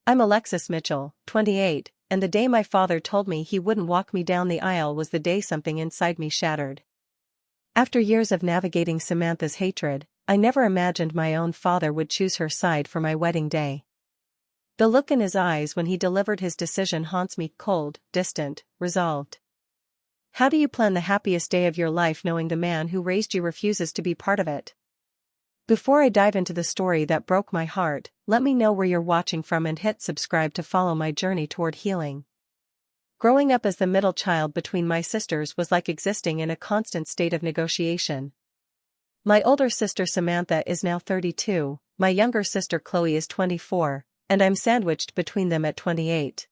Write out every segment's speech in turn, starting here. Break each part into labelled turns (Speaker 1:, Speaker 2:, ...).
Speaker 1: I'm Alexis Mitchell, 28, and the day my father told me he wouldn't walk me down the aisle was the day something inside me shattered. After years of navigating Samantha's hatred, I never imagined my own father would choose her side for my wedding day. The look in his eyes when he delivered his decision haunts me, cold, distant, resolved. How do you plan the happiest day of your life knowing the man who raised you refuses to be part of it? Before I dive into the story that broke my heart, let me know where you're watching from and hit subscribe to follow my journey toward healing. Growing up as the middle child between my sisters was like existing in a constant state of negotiation. My older sister Samantha is now 32, my younger sister Chloe is 24, and I'm sandwiched between them at 28.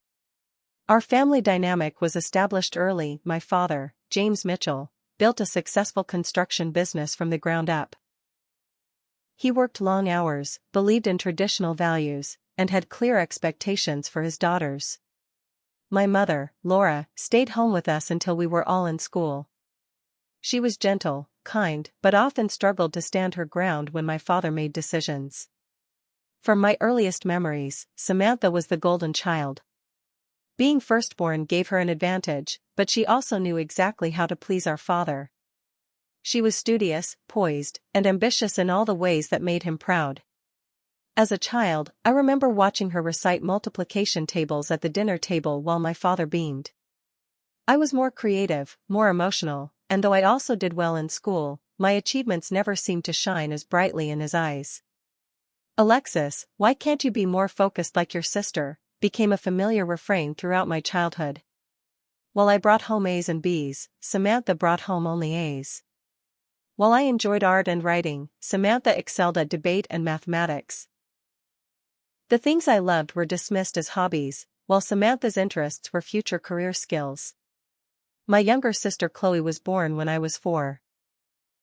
Speaker 1: Our family dynamic was established early. My father, James Mitchell, built a successful construction business from the ground up. He worked long hours, believed in traditional values, and had clear expectations for his daughters. My mother, Laura, stayed home with us until we were all in school. She was gentle, kind, but often struggled to stand her ground when my father made decisions. From my earliest memories, Samantha was the golden child. Being firstborn gave her an advantage, but she also knew exactly how to please our father. She was studious, poised, and ambitious in all the ways that made him proud. As a child, I remember watching her recite multiplication tables at the dinner table while my father beamed. I was more creative, more emotional, and though I also did well in school, my achievements never seemed to shine as brightly in his eyes. "Alexis, why can't you be more focused like your sister?" became a familiar refrain throughout my childhood. While I brought home A's and B's, Samantha brought home only A's. While I enjoyed art and writing, Samantha excelled at debate and mathematics. The things I loved were dismissed as hobbies, while Samantha's interests were future career skills. My younger sister Chloe was born when I was 4.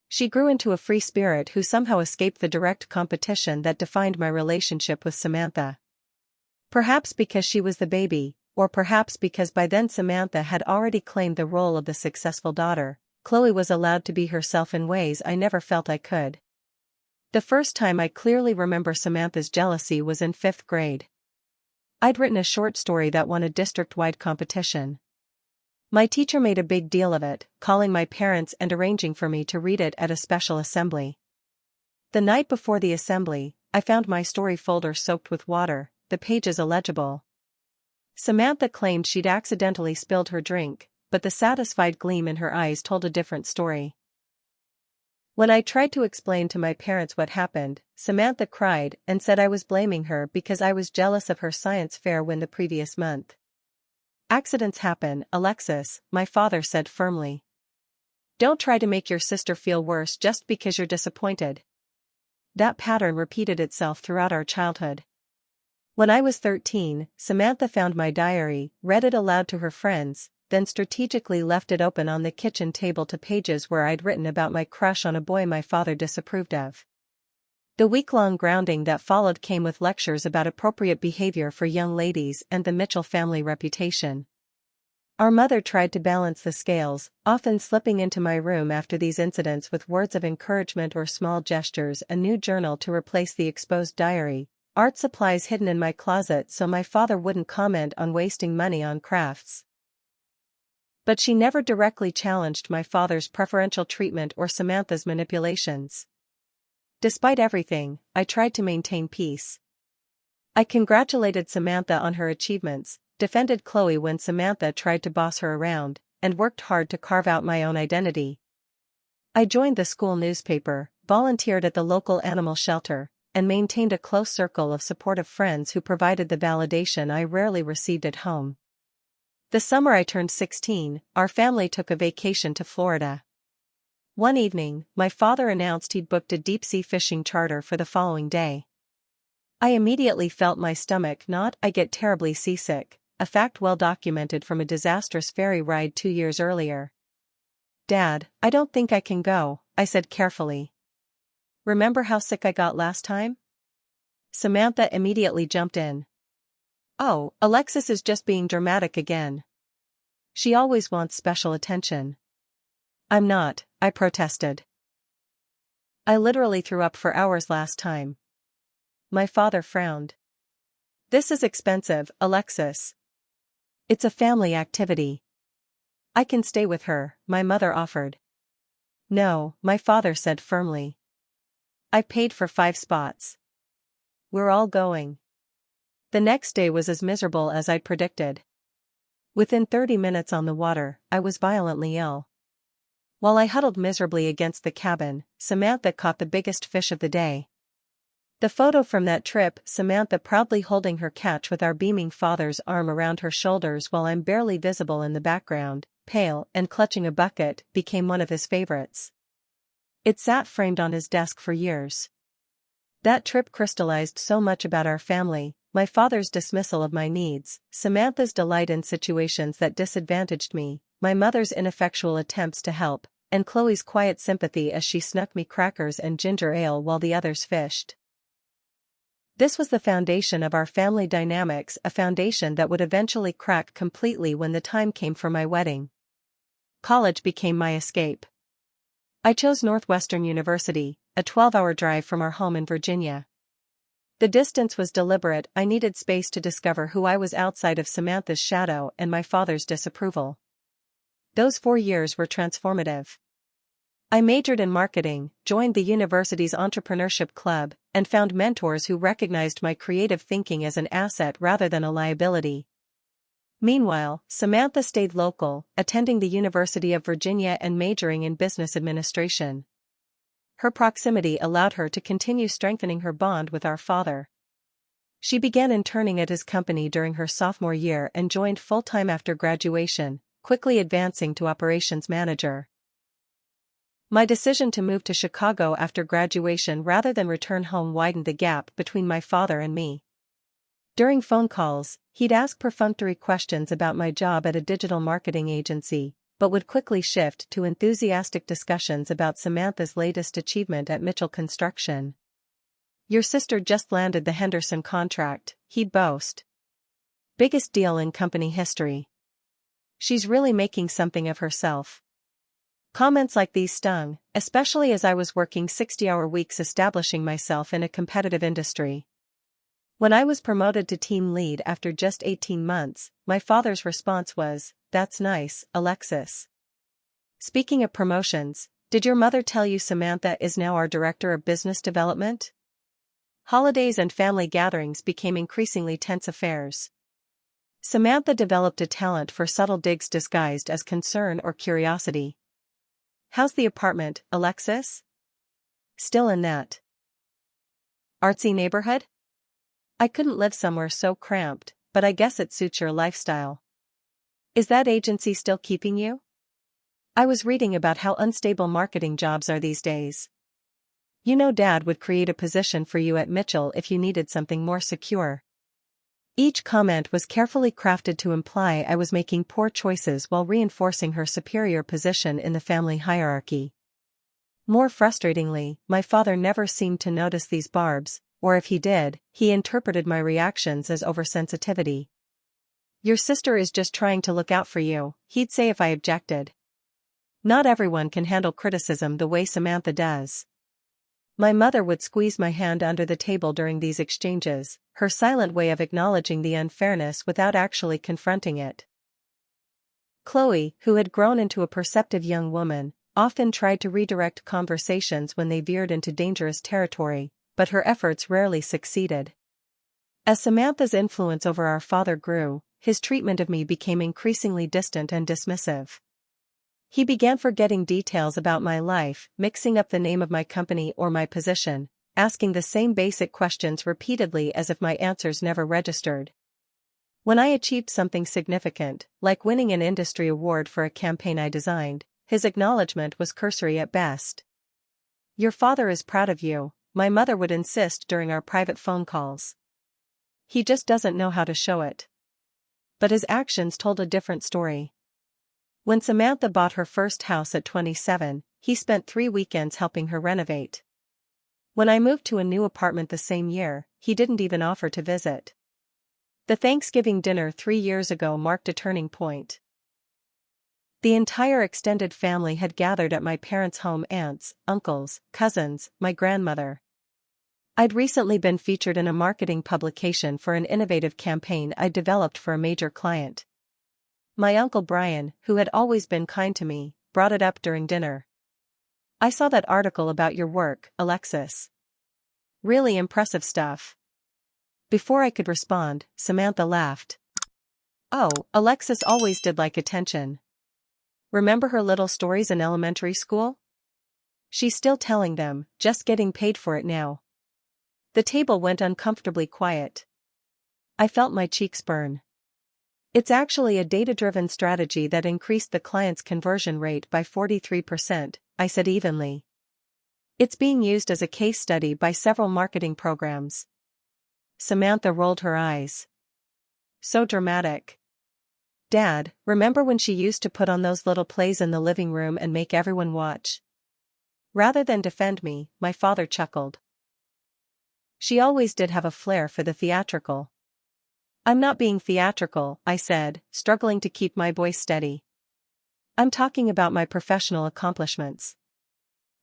Speaker 1: She grew into a free spirit who somehow escaped the direct competition that defined my relationship with Samantha. Perhaps because she was the baby, or perhaps because by then Samantha had already claimed the role of the successful daughter, Chloe was allowed to be herself in ways I never felt I could. The first time I clearly remember Samantha's jealousy was in 5th grade. I'd written a short story that won a district-wide competition. My teacher made a big deal of it, calling my parents and arranging for me to read it at a special assembly. The night before the assembly, I found my story folder soaked with water, the pages illegible. Samantha claimed she'd accidentally spilled her drink, but the satisfied gleam in her eyes told a different story. When I tried to explain to my parents what happened, Samantha cried and said I was blaming her because I was jealous of her science fair win the previous month. "Accidents happen, Alexis," my father said firmly. "Don't try to make your sister feel worse just because you're disappointed." That pattern repeated itself throughout our childhood. When I was 13, Samantha found my diary, read it aloud to her friends, then strategically left it open on the kitchen table to pages where I'd written about my crush on a boy my father disapproved of. The week-long grounding that followed came with lectures about appropriate behavior for young ladies and the Mitchell family reputation. Our mother tried to balance the scales, often slipping into my room after these incidents with words of encouragement or small gestures, a new journal to replace the exposed diary, art supplies hidden in my closet so my father wouldn't comment on wasting money on crafts. But she never directly challenged my father's preferential treatment or Samantha's manipulations. Despite everything, I tried to maintain peace. I congratulated Samantha on her achievements, defended Chloe when Samantha tried to boss her around, and worked hard to carve out my own identity. I joined the school newspaper, volunteered at the local animal shelter, and maintained a close circle of supportive friends who provided the validation I rarely received at home. The summer I turned 16, our family took a vacation to Florida. One evening, my father announced he'd booked a deep-sea fishing charter for the following day. I immediately felt my stomach knot. I get terribly seasick, a fact well documented from a disastrous ferry ride 2 years earlier. "Dad, I don't think I can go," I said carefully. "Remember how sick I got last time?" Samantha immediately jumped in. "Oh, Alexis is just being dramatic again. She always wants special attention." "I'm not," I protested. "I literally threw up for hours last time." My father frowned. This is expensive, Alexis. It's a family activity. I can stay with her, my mother offered. No, my father said firmly. I paid for 5 spots. We're all going. The next day was as miserable as I'd predicted. Within 30 minutes on the water, I was violently ill. While I huddled miserably against the cabin, Samantha caught the biggest fish of the day. The photo from that trip, Samantha proudly holding her catch with our beaming father's arm around her shoulders while I'm barely visible in the background, pale and clutching a bucket, became one of his favorites. It sat framed on his desk for years. That trip crystallized so much about our family: my father's dismissal of my needs, Samantha's delight in situations that disadvantaged me, my mother's ineffectual attempts to help, and Chloe's quiet sympathy as she snuck me crackers and ginger ale while the others fished. This was the foundation of our family dynamics, a foundation that would eventually crack completely when the time came for my wedding. College became my escape. I chose Northwestern University, a 12-hour drive from our home in Virginia. The distance was deliberate. I needed space to discover who I was outside of Samantha's shadow and my father's disapproval. Those 4 years were transformative. I majored in marketing, joined the university's entrepreneurship club, and found mentors who recognized my creative thinking as an asset rather than a liability. Meanwhile, Samantha stayed local, attending the University of Virginia and majoring in business administration. Her proximity allowed her to continue strengthening her bond with our father. She began interning at his company during her sophomore year and joined full-time after graduation, quickly advancing to operations manager. My decision to move to Chicago after graduation rather than return home widened the gap between my father and me. During phone calls, he'd ask perfunctory questions about my job at a digital marketing agency, but would quickly shift to enthusiastic discussions about Samantha's latest achievement at Mitchell Construction. "Your sister just landed the Henderson contract," he'd boast. "Biggest deal in company history. She's really making something of herself." Comments like these stung, especially as I was working 60-hour weeks establishing myself in a competitive industry. When I was promoted to team lead after just 18 months, my father's response was, "That's nice, Alexis. Speaking of promotions, did your mother tell you Samantha is now our director of business development?" Holidays and family gatherings became increasingly tense affairs. Samantha developed a talent for subtle digs disguised as concern or curiosity. "How's the apartment, Alexis? Still in that artsy neighborhood? I couldn't live somewhere so cramped, but I guess it suits your lifestyle. Is that agency still keeping you? I was reading about how unstable marketing jobs are these days. You know Dad would create a position for you at Mitchell if you needed something more secure." Each comment was carefully crafted to imply I was making poor choices while reinforcing her superior position in the family hierarchy. More frustratingly, my father never seemed to notice these barbs, or if he did, he interpreted my reactions as oversensitivity. "Your sister is just trying to look out for you," he'd say if I objected. "Not everyone can handle criticism the way Samantha does." My mother would squeeze my hand under the table during these exchanges, her silent way of acknowledging the unfairness without actually confronting it. Chloe, who had grown into a perceptive young woman, often tried to redirect conversations when they veered into dangerous territory, but her efforts rarely succeeded. As Samantha's influence over our father grew, his treatment of me became increasingly distant and dismissive. He began forgetting details about my life, mixing up the name of my company or my position, asking the same basic questions repeatedly as if my answers never registered. When I achieved something significant, like winning an industry award for a campaign I designed, his acknowledgement was cursory at best. "Your father is proud of you," my mother would insist during our private phone calls. "He just doesn't know how to show it." But his actions told a different story. When Samantha bought her first house at 27, he spent 3 weekends helping her renovate. When I moved to a new apartment the same year, he didn't even offer to visit. The Thanksgiving dinner 3 years ago marked a turning point. The entire extended family had gathered at my parents' home: aunts, uncles, cousins, my grandmother. I'd recently been featured in a marketing publication for an innovative campaign I'd developed for a major client. My Uncle Brian, who had always been kind to me, brought it up during dinner. "I saw that article about your work, Alexis. Really impressive stuff." Before I could respond, Samantha laughed. "Oh, Alexis always did like attention. Remember her little stories in elementary school? She's still telling them, just getting paid for it now." The table went uncomfortably quiet. I felt my cheeks burn. "It's actually a data-driven strategy that increased the client's conversion rate by 43%, I said evenly. "It's being used as a case study by several marketing programs." Samantha rolled her eyes. "So dramatic. Dad, remember when she used to put on those little plays in the living room and make everyone watch?" Rather than defend me, my father chuckled. "She always did have a flair for the theatrical." "I'm not being theatrical," I said, struggling to keep my voice steady. "I'm talking about my professional accomplishments."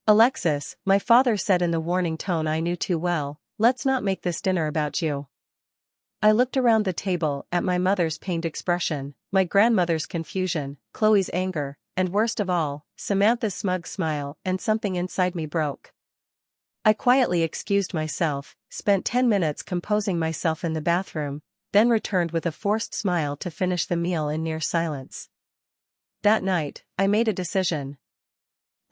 Speaker 1: "Alexis," my father said in the warning tone I knew too well, "let's not make this dinner about you." I looked around the table at my mother's pained expression, my grandmother's confusion, Chloe's anger, and worst of all, Samantha's smug smile, and something inside me broke. I quietly excused myself, spent 10 minutes composing myself in the bathroom, then returned with a forced smile to finish the meal in near silence. That night, I made a decision.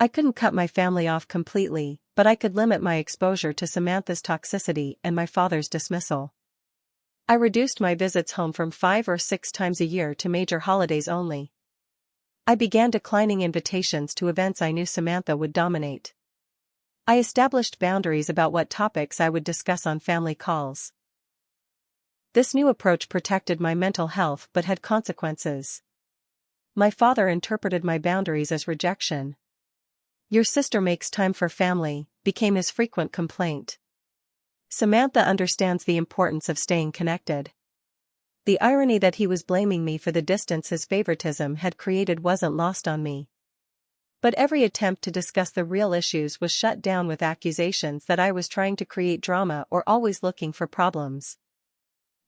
Speaker 1: I couldn't cut my family off completely, but I could limit my exposure to Samantha's toxicity and my father's dismissal. I reduced my visits home from 5 or 6 times a year to major holidays only. I began declining invitations to events I knew Samantha would dominate. I established boundaries about what topics I would discuss on family calls. This new approach protected my mental health but had consequences. My father interpreted my boundaries as rejection. "Your sister makes time for family," became his frequent complaint. "Samantha understands the importance of staying connected." The irony that he was blaming me for the distance his favoritism had created wasn't lost on me. But every attempt to discuss the real issues was shut down with accusations that I was trying to create drama or always looking for problems.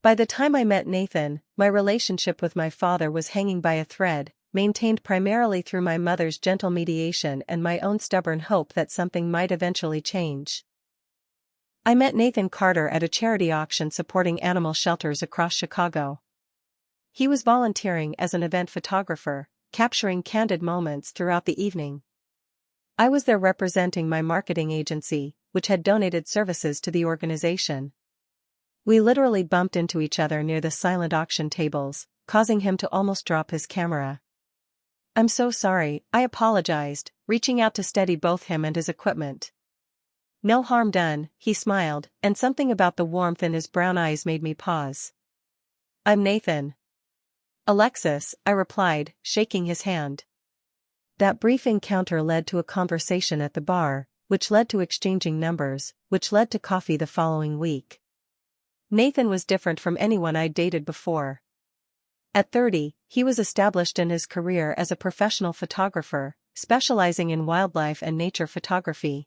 Speaker 1: By the time I met Nathan, my relationship with my father was hanging by a thread, maintained primarily through my mother's gentle mediation and my own stubborn hope that something might eventually change. I met Nathan Carter at a charity auction supporting animal shelters across Chicago. He was volunteering as an event photographer, capturing candid moments throughout the evening. I was there representing my marketing agency, which had donated services to the organization. We literally bumped into each other near the silent auction tables, causing him to almost drop his camera. "I'm so sorry," I apologized, reaching out to steady both him and his equipment. "No harm done," he smiled, and something about the warmth in his brown eyes made me pause. "I'm Nathan." "Alexis," I replied, shaking his hand. That brief encounter led to a conversation at the bar, which led to exchanging numbers, which led to coffee the following week. Nathan was different from anyone I'd dated before. At 30, he was established in his career as a professional photographer, specializing in wildlife and nature photography.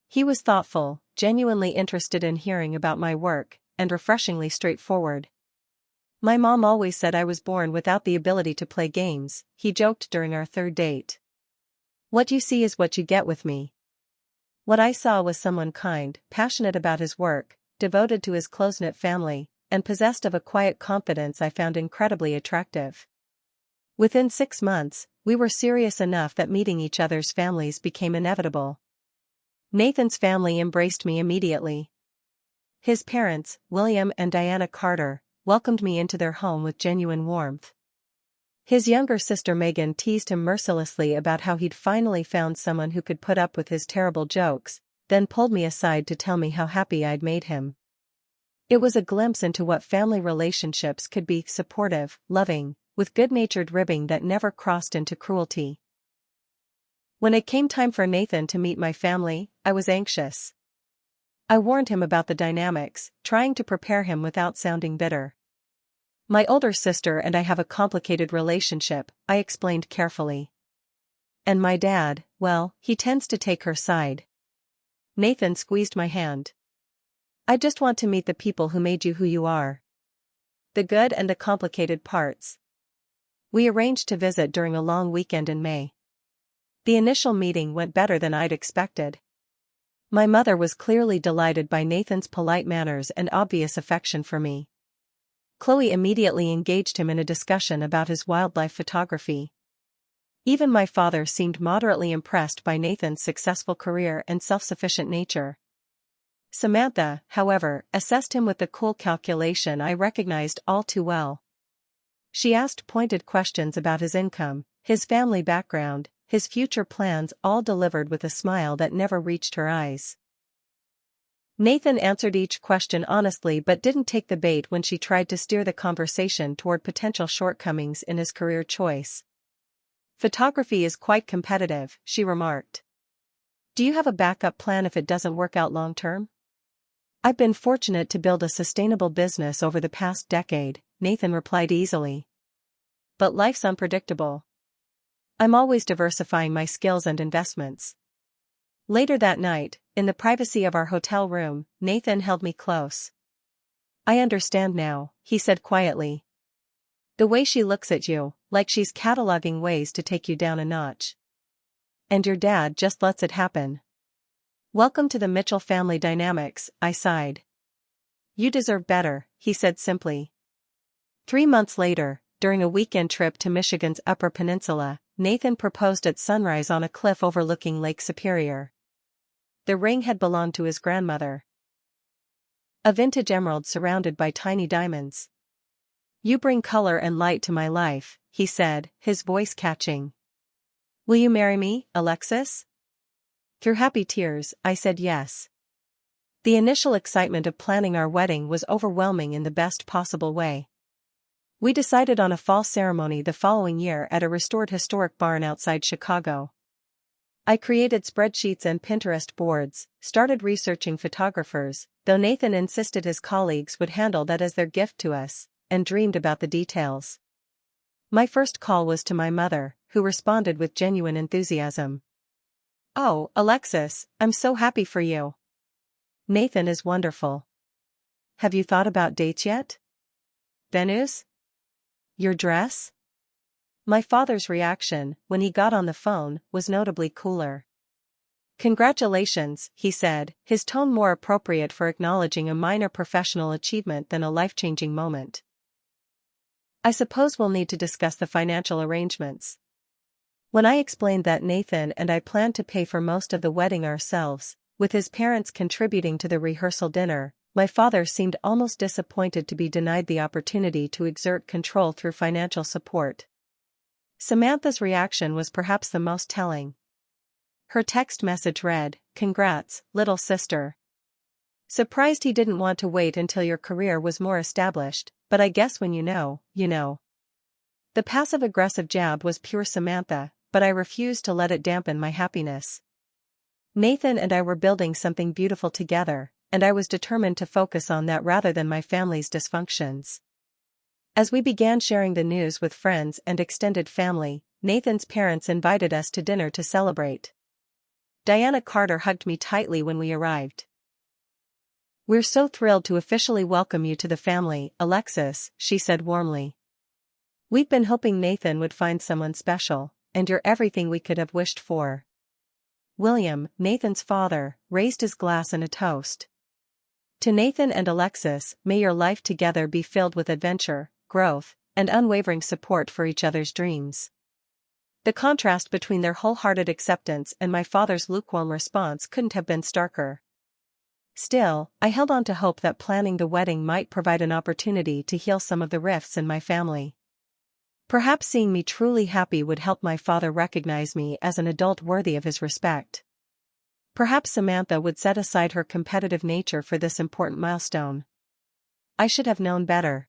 Speaker 1: He was thoughtful, genuinely interested in hearing about my work, and refreshingly straightforward. "My mom always said I was born without the ability to play games," he joked during our third date. "What you see is what you get with me." What I saw was someone kind, passionate about his work, devoted to his close-knit family, and possessed of a quiet confidence I found incredibly attractive. Within 6 months, we were serious enough that meeting each other's families became inevitable. Nathan's family embraced me immediately. His parents, William and Diana Carter, welcomed me into their home with genuine warmth. His younger sister Megan teased him mercilessly about how he'd finally found someone who could put up with his terrible jokes, then pulled me aside to tell me how happy I'd made him. It was a glimpse into what family relationships could be: supportive, loving, with good-natured ribbing that never crossed into cruelty. When it came time for Nathan to meet my family, I was anxious. I warned him about the dynamics, trying to prepare him without sounding bitter. "My older sister and I have a complicated relationship," I explained carefully. "And my dad, well, he tends to take her side." Nathan squeezed my hand. I just want to meet the people who made you who you are. The good and the complicated parts. We arranged to visit during a long weekend in May. The initial meeting went better than I'd expected. My mother was clearly delighted by Nathan's polite manners and obvious affection for me. Chloe immediately engaged him in a discussion about his wildlife photography. Even my father seemed moderately impressed by Nathan's successful career and self-sufficient nature. Samantha, however, assessed him with the cool calculation I recognized all too well. She asked pointed questions about his income, his family background, his future plans, all delivered with a smile that never reached her eyes. Nathan answered each question honestly but didn't take the bait when she tried to steer the conversation toward potential shortcomings in his career choice. Photography is quite competitive, she remarked. Do you have a backup plan if it doesn't work out long term? I've been fortunate to build a sustainable business over the past decade, Nathan replied easily. But life's unpredictable. I'm always diversifying my skills and investments. Later that night, in the privacy of our hotel room, Nathan held me close. I understand now, he said quietly. The way she looks at you, like she's cataloging ways to take you down a notch. And your dad just lets it happen. Welcome to the Mitchell family dynamics, I sighed. You deserve better, he said simply. 3 months later, during a weekend trip to Michigan's Upper Peninsula, Nathan proposed at sunrise on a cliff overlooking Lake Superior. The ring had belonged to his grandmother. A vintage emerald surrounded by tiny diamonds. You bring color and light to my life, he said, his voice catching. Will you marry me, Alexis? Through happy tears, I said yes. The initial excitement of planning our wedding was overwhelming in the best possible way. We decided on a fall ceremony the following year at a restored historic barn outside Chicago. I created spreadsheets and Pinterest boards, started researching photographers, though Nathan insisted his colleagues would handle that as their gift to us, and dreamed about the details. My first call was to my mother, who responded with genuine enthusiasm. Oh, Alexis, I'm so happy for you. Nathan is wonderful. Have you thought about dates yet? Venues? Your dress? My father's reaction, when he got on the phone, was notably cooler. Congratulations, he said, his tone more appropriate for acknowledging a minor professional achievement than a life-changing moment. I suppose we'll need to discuss the financial arrangements. When I explained that Nathan and I planned to pay for most of the wedding ourselves, with his parents contributing to the rehearsal dinner, my father seemed almost disappointed to be denied the opportunity to exert control through financial support. Samantha's reaction was perhaps the most telling. Her text message read, "Congrats, little sister. Surprised he didn't want to wait until your career was more established, but I guess when you know, you know." The passive-aggressive jab was pure Samantha, but I refused to let it dampen my happiness. Nathan and I were building something beautiful together, and I was determined to focus on that rather than my family's dysfunctions. As we began sharing the news with friends and extended family, Nathan's parents invited us to dinner to celebrate. Diana Carter hugged me tightly when we arrived. We're so thrilled to officially welcome you to the family, Alexis, she said warmly. We've been hoping Nathan would find someone special, and you're everything we could have wished for. William, Nathan's father, raised his glass in a toast. To Nathan and Alexis, may your life together be filled with adventure, growth, and unwavering support for each other's dreams. The contrast between their wholehearted acceptance and my father's lukewarm response couldn't have been starker. Still, I held on to hope that planning the wedding might provide an opportunity to heal some of the rifts in my family. Perhaps seeing me truly happy would help my father recognize me as an adult worthy of his respect. Perhaps Samantha would set aside her competitive nature for this important milestone. I should have known better.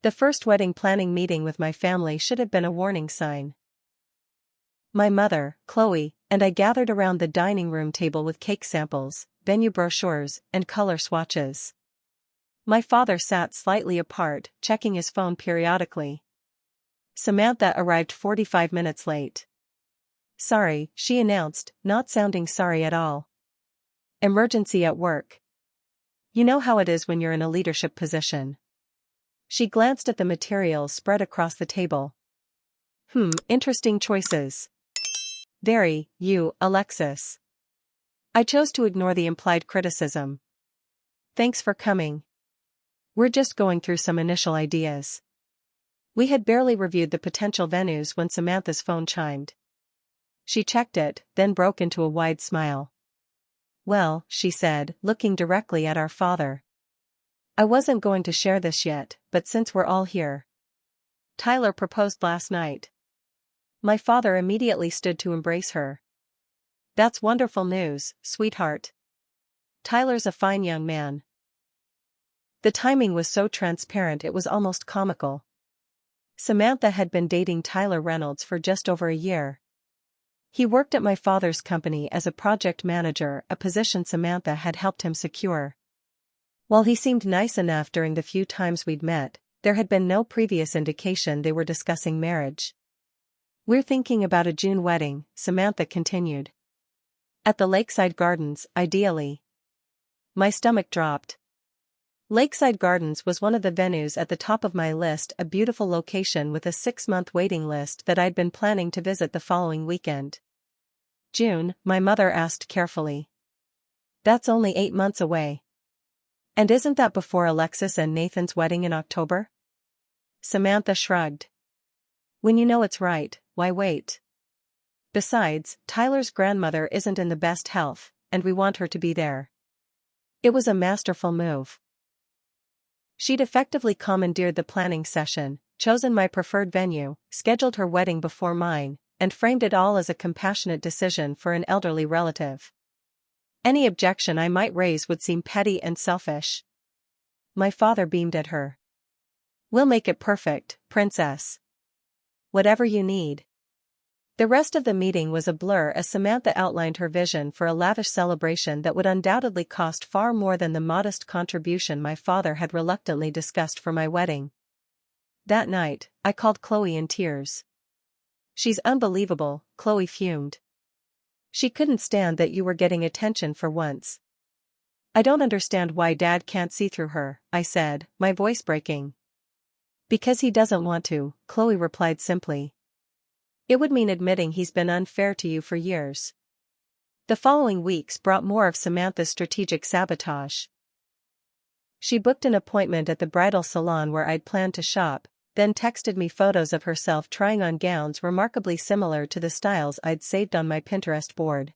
Speaker 1: The first wedding planning meeting with my family should have been a warning sign. My mother, Chloe, and I gathered around the dining room table with cake samples, venue brochures, and color swatches. My father sat slightly apart, checking his phone periodically. Samantha arrived 45 minutes late. Sorry, she announced, not sounding sorry at all. Emergency at work. You know how it is when you're in a leadership position. She glanced at the materials spread across the table. Interesting choices. Very, you, Alexis. I chose to ignore the implied criticism. Thanks for coming. We're just going through some initial ideas. We had barely reviewed the potential venues when Samantha's phone chimed. She checked it, then broke into a wide smile. Well, she said, looking directly at our father. I wasn't going to share this yet, but since we're all here. Tyler proposed last night. My father immediately stood to embrace her. That's wonderful news, sweetheart. Tyler's a fine young man. The timing was so transparent it was almost comical. Samantha had been dating Tyler Reynolds for just over a year. He worked at my father's company as a project manager, a position Samantha had helped him secure. While he seemed nice enough during the few times we'd met, there had been no previous indication they were discussing marriage. We're thinking about a June wedding, Samantha continued. At the Lakeside Gardens, ideally. My stomach dropped. Lakeside Gardens was one of the venues at the top of my list, a beautiful location with a 6-month waiting list that I'd been planning to visit the following weekend. June, my mother asked carefully. That's only 8 months away. And isn't that before Alexis and Nathan's wedding in October? Samantha shrugged. When you know it's right, why wait? Besides, Tyler's grandmother isn't in the best health, and we want her to be there. It was a masterful move. She'd effectively commandeered the planning session, chosen my preferred venue, scheduled her wedding before mine, and framed it all as a compassionate decision for an elderly relative. Any objection I might raise would seem petty and selfish. My father beamed at her. We'll make it perfect, princess. Whatever you need. The rest of the meeting was a blur as Samantha outlined her vision for a lavish celebration that would undoubtedly cost far more than the modest contribution my father had reluctantly discussed for my wedding. That night, I called Chloe in tears. She's unbelievable, Chloe fumed. She couldn't stand that you were getting attention for once. I don't understand why Dad can't see through her, I said, my voice breaking. Because he doesn't want to, Chloe replied simply. It would mean admitting he's been unfair to you for years. The following weeks brought more of Samantha's strategic sabotage. She booked an appointment at the bridal salon where I'd planned to shop, then texted me photos of herself trying on gowns remarkably similar to the styles I'd saved on my Pinterest board.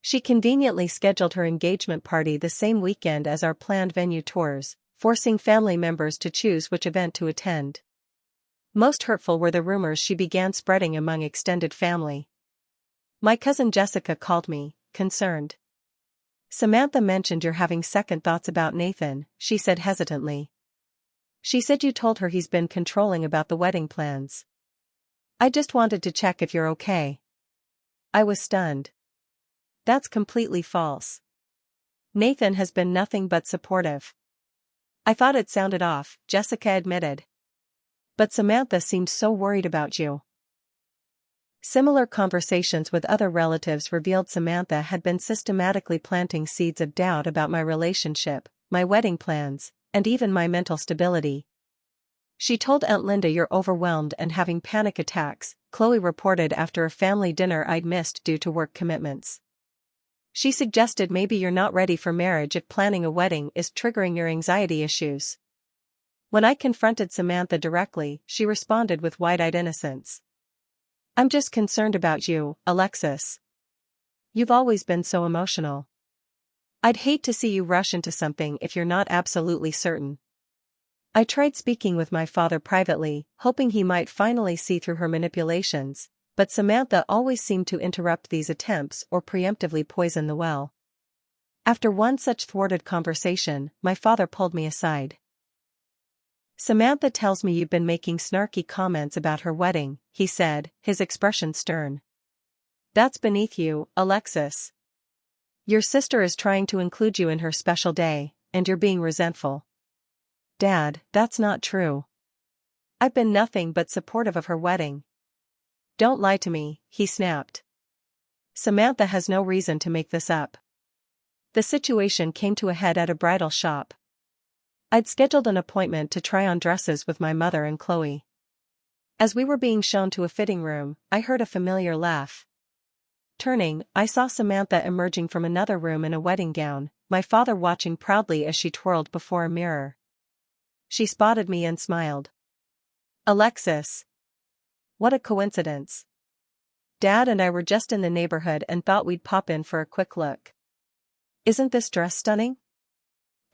Speaker 1: She conveniently scheduled her engagement party the same weekend as our planned venue tours, forcing family members to choose which event to attend. Most hurtful were the rumors she began spreading among extended family. My cousin Jessica called me, concerned. Samantha mentioned you're having second thoughts about Nathan, she said hesitantly. She said you told her he's been controlling about the wedding plans. I just wanted to check if you're okay. I was stunned. That's completely false. Nathan has been nothing but supportive. I thought it sounded off, Jessica admitted. But Samantha seemed so worried about you. Similar conversations with other relatives revealed Samantha had been systematically planting seeds of doubt about my relationship, my wedding plans, and even my mental stability. She told Aunt Linda you're overwhelmed and having panic attacks, Chloe reported after a family dinner I'd missed due to work commitments. She suggested maybe you're not ready for marriage if planning a wedding is triggering your anxiety issues. When I confronted Samantha directly, she responded with wide-eyed innocence. I'm just concerned about you, Alexis. You've always been so emotional. I'd hate to see you rush into something if you're not absolutely certain. I tried speaking with my father privately, hoping he might finally see through her manipulations, but Samantha always seemed to interrupt these attempts or preemptively poison the well. After one such thwarted conversation, my father pulled me aside. Samantha tells me you've been making snarky comments about her wedding, he said, his expression stern. That's beneath you, Alexis. Your sister is trying to include you in her special day, and you're being resentful. Dad, that's not true. I've been nothing but supportive of her wedding. Don't lie to me, he snapped. Samantha has no reason to make this up. The situation came to a head at a bridal shop. I'd scheduled an appointment to try on dresses with my mother and Chloe. As we were being shown to a fitting room, I heard a familiar laugh. Turning, I saw Samantha emerging from another room in a wedding gown, my father watching proudly as she twirled before a mirror. She spotted me and smiled. "Alexis. What a coincidence. Dad and I were just in the neighborhood and thought we'd pop in for a quick look. Isn't this dress stunning?"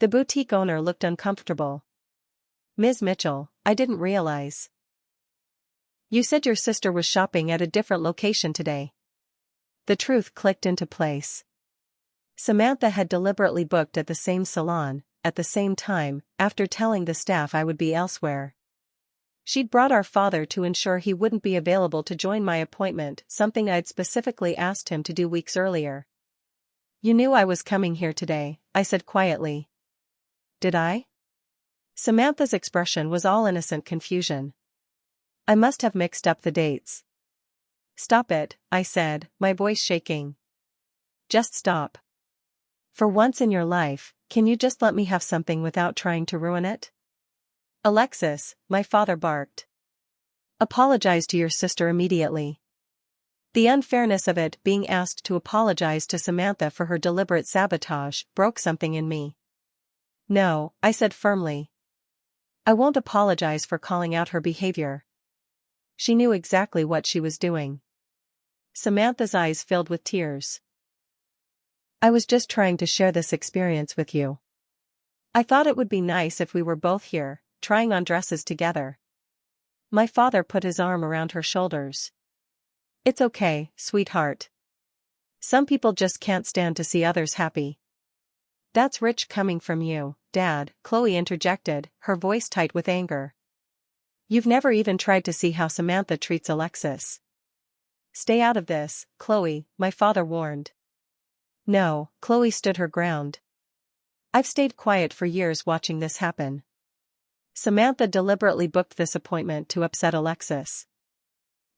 Speaker 1: The boutique owner looked uncomfortable. "Ms. Mitchell, I didn't realize. You said your sister was shopping at a different location today." The truth clicked into place. Samantha had deliberately booked at the same salon, at the same time, after telling the staff I would be elsewhere. She'd brought our father to ensure he wouldn't be available to join my appointment, something I'd specifically asked him to do weeks earlier. "You knew I was coming here today," I said quietly. "Did I?" Samantha's expression was all innocent confusion. "I must have mixed up the dates." "Stop it," I said, my voice shaking. "Just stop. For once in your life, can you just let me have something without trying to ruin it?" "Alexis," my father barked. "Apologize to your sister immediately." The unfairness of it being asked to apologize to Samantha for her deliberate sabotage broke something in me. "No," I said firmly. "I won't apologize for calling out her behavior. She knew exactly what she was doing." Samantha's eyes filled with tears. "I was just trying to share this experience with you. I thought it would be nice if we were both here, trying on dresses together." My father put his arm around her shoulders. "It's okay, sweetheart. Some people just can't stand to see others happy." "That's rich coming from you, Dad," Chloe interjected, her voice tight with anger. "You've never even tried to see how Samantha treats Alexis." "Stay out of this, Chloe," my father warned. "No," Chloe stood her ground. "I've stayed quiet for years watching this happen. Samantha deliberately booked this appointment to upset Alexis.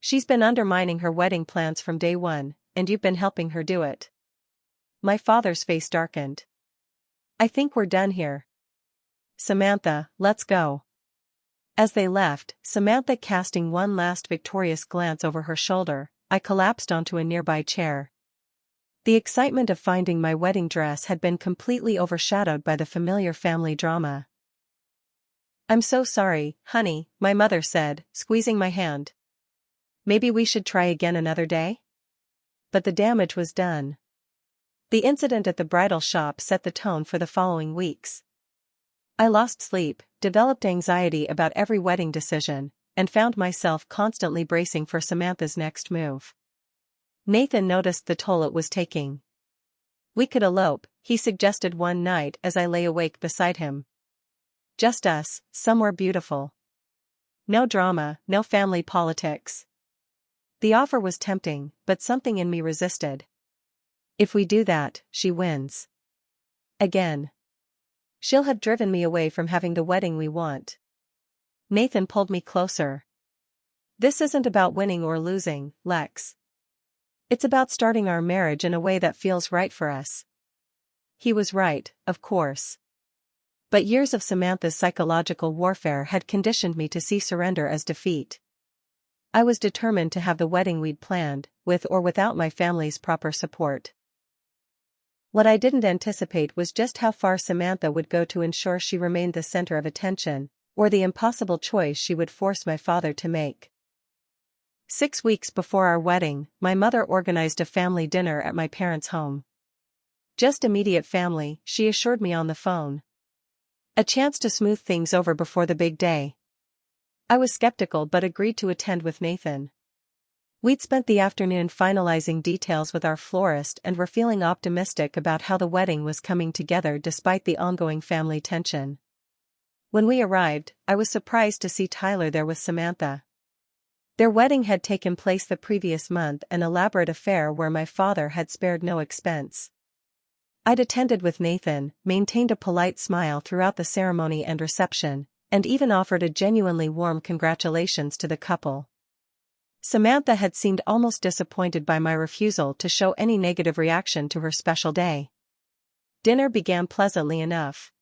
Speaker 1: She's been undermining her wedding plans from day one, and you've been helping her do it." My father's face darkened. "I think we're done here. Samantha, let's go." As they left, Samantha casting one last victorious glance over her shoulder, I collapsed onto a nearby chair. The excitement of finding my wedding dress had been completely overshadowed by the familiar family drama. "I'm so sorry, honey," my mother said, squeezing my hand. "Maybe we should try again another day?" But the damage was done. The incident at the bridal shop set the tone for the following weeks. I lost sleep, developed anxiety about every wedding decision, and found myself constantly bracing for Samantha's next move. Nathan noticed the toll it was taking. "We could elope," he suggested one night as I lay awake beside him. "Just us, somewhere beautiful. No drama, no family politics." The offer was tempting, but something in me resisted. If we do that, she wins. Again. She'll have driven me away from having the wedding we want. Nathan pulled me closer. "This isn't about winning or losing, Lex. It's about starting our marriage in a way that feels right for us." He was right, of course. But years of Samantha's psychological warfare had conditioned me to see surrender as defeat. I was determined to have the wedding we'd planned, with or without my family's proper support. What I didn't anticipate was just how far Samantha would go to ensure she remained the center of attention, or the impossible choice she would force my father to make. 6 weeks before our wedding, my mother organized a family dinner at my parents' home. "Just immediate family," she assured me on the phone. A chance to smooth things over before the big day. I was skeptical but agreed to attend with Nathan. We'd spent the afternoon finalizing details with our florist and were feeling optimistic about how the wedding was coming together despite the ongoing family tension. When we arrived, I was surprised to see Tyler there with Samantha. Their wedding had taken place the previous month, an elaborate affair where my father had spared no expense. I'd attended with Nathan, maintained a polite smile throughout the ceremony and reception, and even offered a genuinely warm congratulations to the couple. Samantha had seemed almost disappointed by my refusal to show any negative reaction to her special day. Dinner began pleasantly enough.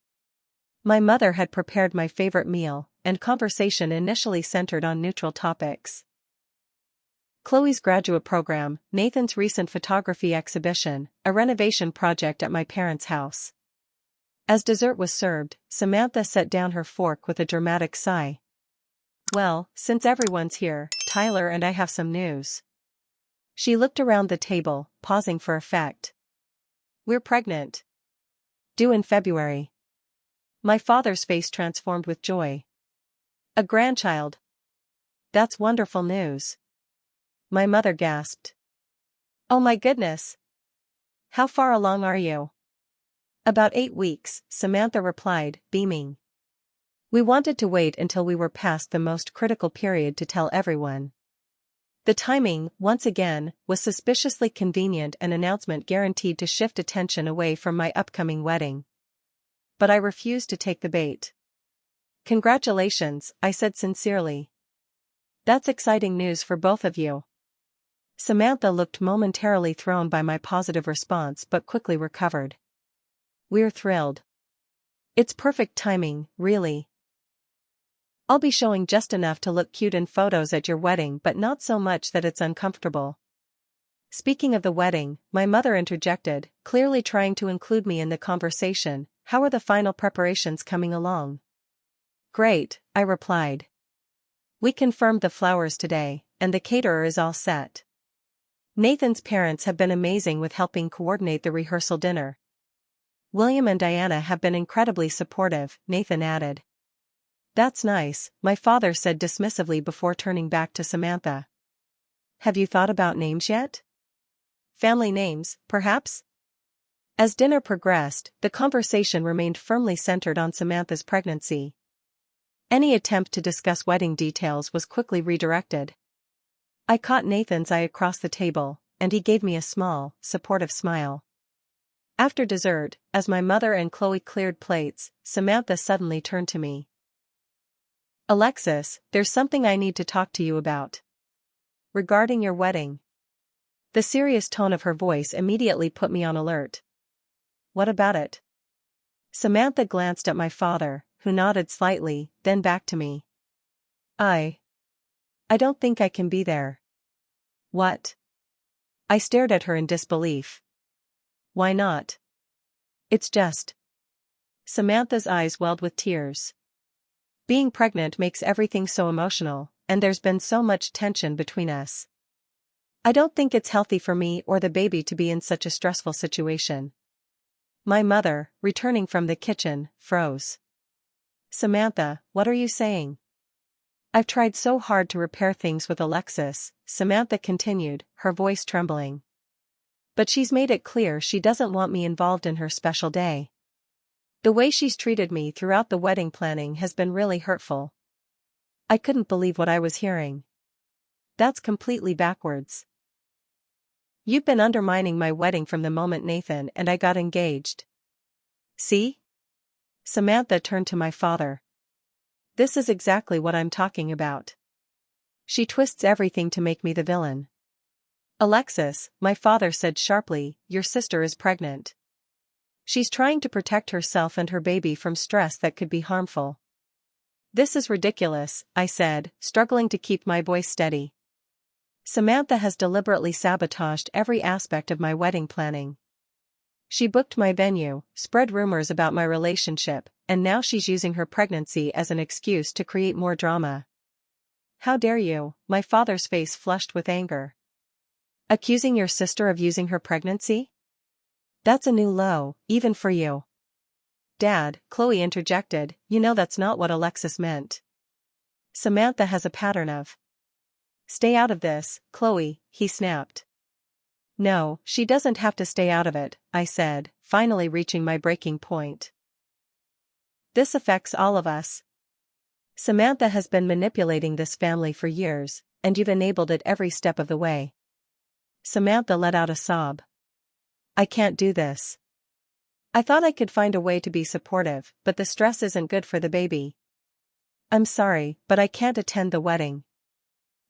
Speaker 1: My mother had prepared my favorite meal, and conversation initially centered on neutral topics. Chloe's graduate program, Nathan's recent photography exhibition, a renovation project at my parents' house. As dessert was served, Samantha set down her fork with a dramatic sigh. Well, since everyone's here, Tyler and I have some news. She looked around the table, pausing for effect. We're pregnant. Due in February. My father's face transformed with joy. A grandchild. That's wonderful news. My mother gasped. Oh my goodness. How far along are you? About 8 weeks, Samantha replied, beaming. We wanted to wait until we were past the most critical period to tell everyone. The timing, once again, was suspiciously convenient, an announcement guaranteed to shift attention away from my upcoming wedding. But I refused to take the bait. Congratulations, I said sincerely. That's exciting news for both of you. Samantha looked momentarily thrown by my positive response but quickly recovered. We're thrilled. It's perfect timing, really. I'll be showing just enough to look cute in photos at your wedding, but not so much that it's uncomfortable. Speaking of the wedding, my mother interjected, clearly trying to include me in the conversation. How are the final preparations coming along? Great, I replied. We confirmed the flowers today, and the caterer is all set. Nathan's parents have been amazing with helping coordinate the rehearsal dinner. William and Diana have been incredibly supportive, Nathan added. That's nice, my father said dismissively before turning back to Samantha. Have you thought about names yet? Family names, perhaps? As dinner progressed, the conversation remained firmly centered on Samantha's pregnancy. Any attempt to discuss wedding details was quickly redirected. I caught Nathan's eye across the table, and he gave me a small, supportive smile. After dessert, as my mother and Chloe cleared plates, Samantha suddenly turned to me. Alexis, there's something I need to talk to you about. Regarding your wedding. The serious tone of her voice immediately put me on alert. What about it? Samantha glanced at my father, who nodded slightly, then back to me. I don't think I can be there. What? I stared at her in disbelief. Why not? It's just. Samantha's eyes welled with tears. Being pregnant makes everything so emotional, and there's been so much tension between us. I don't think it's healthy for me or the baby to be in such a stressful situation. My mother, returning from the kitchen, froze. Samantha, what are you saying? I've tried so hard to repair things with Alexis, Samantha continued, her voice trembling. But she's made it clear she doesn't want me involved in her special day. The way she's treated me throughout the wedding planning has been really hurtful. I couldn't believe what I was hearing. That's completely backwards. You've been undermining my wedding from the moment Nathan and I got engaged. See? Samantha turned to my father. This is exactly what I'm talking about. She twists everything to make me the villain. Alexis, my father said sharply, your sister is pregnant. She's trying to protect herself and her baby from stress that could be harmful. This is ridiculous, I said, struggling to keep my voice steady. Samantha has deliberately sabotaged every aspect of my wedding planning. She booked my venue, spread rumors about my relationship, and now she's using her pregnancy as an excuse to create more drama. How dare you? My father's face flushed with anger. Accusing your sister of using her pregnancy? That's a new low, even for you. Dad, Chloe interjected, you know that's not what Alexis meant. Samantha has a pattern of. Stay out of this, Chloe, he snapped. No, she doesn't have to stay out of it, I said, finally reaching my breaking point. This affects all of us. Samantha has been manipulating this family for years, and you've enabled it every step of the way. Samantha let out a sob. I can't do this. I thought I could find a way to be supportive, but the stress isn't good for the baby. I'm sorry, but I can't attend the wedding.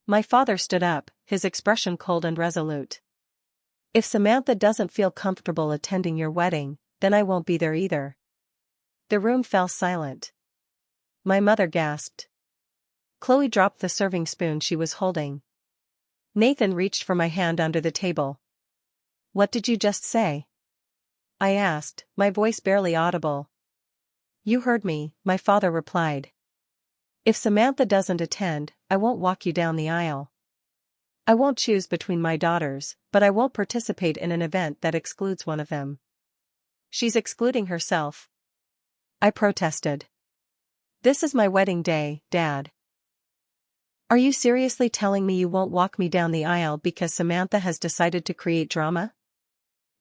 Speaker 1: My father stood up, his expression cold and resolute. If Samantha doesn't feel comfortable attending your wedding, then I won't be there either. The room fell silent. My mother gasped. Chloe dropped the serving spoon she was holding. Nathan reached for my hand under the table. What did you just say? I asked, my voice barely audible. You heard me, my father replied. If Samantha doesn't attend, I won't walk you down the aisle. I won't choose between my daughters, but I won't participate in an event that excludes one of them. She's excluding herself. I protested. This is my wedding day, Dad. Are you seriously telling me you won't walk me down the aisle because Samantha has decided to create drama?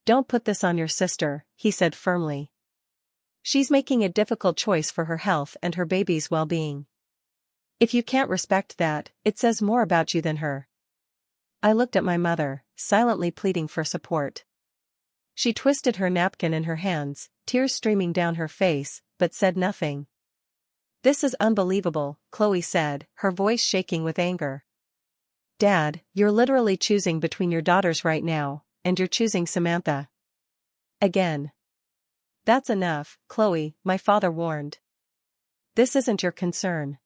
Speaker 1: Don't put this on your sister, he said firmly. She's making a difficult choice for her health and her baby's well-being. If you can't respect that, it says more about you than her. I looked at my mother, silently pleading for support. She twisted her napkin in her hands, tears streaming down her face, but said nothing. This is unbelievable, Chloe said, her voice shaking with anger. Dad, you're literally choosing between your daughters right now, and you're choosing Samantha. Again. That's enough, Chloe, my father warned. This isn't your concern.